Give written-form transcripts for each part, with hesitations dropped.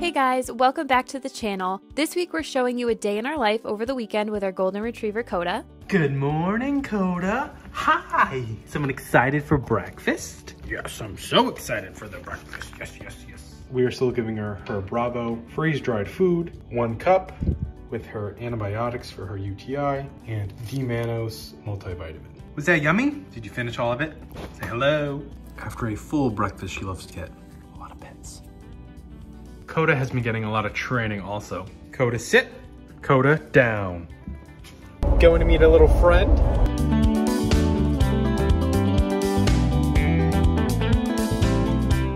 Hey guys, welcome back to the channel. This week we're showing you a day in our life over the weekend with our golden retriever Koda. Good morning, Koda. Hi. Someone excited for breakfast? Yes, I'm so excited for the breakfast. Yes. We are still giving her Bravo freeze-dried food, 1 cup with her antibiotics for her UTI, and D-Manos multivitamin. Was that yummy? Did you finish all of it? Say hello. After a full breakfast, she loves to get a lot of pets. Koda has been getting a lot of training also. Koda, sit. Koda, down. Going to meet a little friend.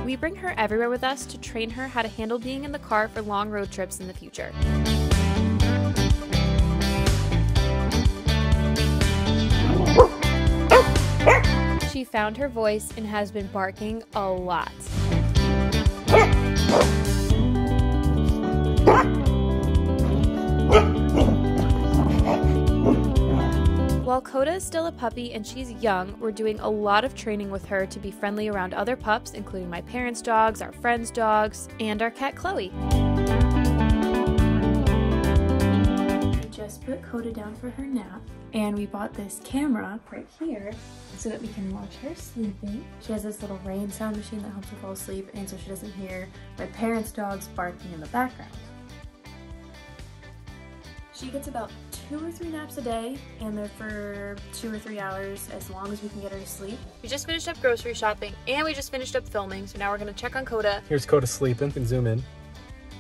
We bring her everywhere with us to train her how to handle being in the car for long road trips in the future. She found her voice and has been barking a lot. While Koda is still a puppy and she's young, we're doing a lot of training with her to be friendly around other pups, including my parents' dogs, our friends' dogs, and our cat Chloe. We just put Koda down for her nap, and we bought this camera right here so that we can watch her sleeping. She has this little rain sound machine that helps her fall asleep, and so she doesn't hear my parents' dogs barking in the background. She gets about 2 or 3 naps a day, and they're for 2 or 3 hours, as long as we can get her to sleep. We just finished up grocery shopping, and we just finished up filming, so now we're gonna check on Koda. Here's Koda sleeping. You can zoom in.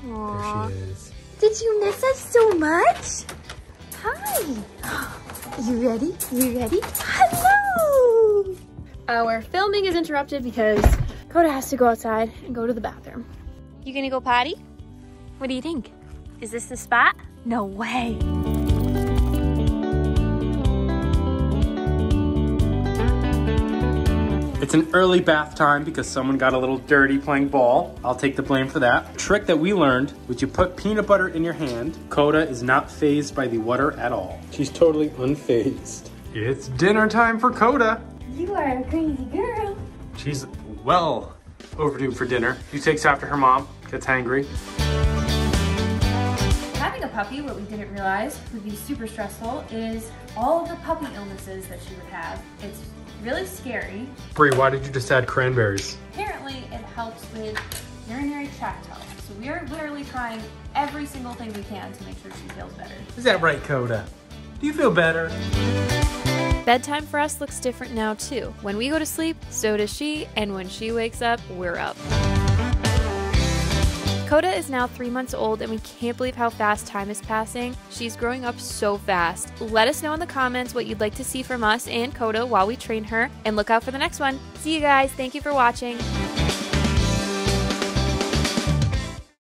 Aww. There she is. Did you miss us so much? Hi. You ready? You ready? Hello! Our filming is interrupted because Koda has to go outside and go to the bathroom. You gonna go potty? What do you think? Is this the spot? No way. It's an early bath time because someone got a little dirty playing ball. I'll take the blame for that. Trick that we learned was you put peanut butter in your hand. Koda is not fazed by the water at all. She's totally unfazed. It's dinner time for Koda. You are a crazy girl. She's well overdue for dinner. She takes after her mom, gets hangry. Having a puppy, what we didn't realize would be super stressful, is all of the puppy illnesses that she would have. It's really scary. Bree, why did you just add cranberries? Apparently, it helps with urinary tract health. So we are literally trying every single thing we can to make sure she feels better. Is that right, Koda? Do you feel better? Bedtime for us looks different now too. When we go to sleep, so does she, and when she wakes up, we're up. Koda is now 3 months old, and we can't believe how fast time is passing. She's growing up so fast. Let us know in the comments what you'd like to see from us and Koda while we train her, and look out for the next one. See you guys. Thank you for watching.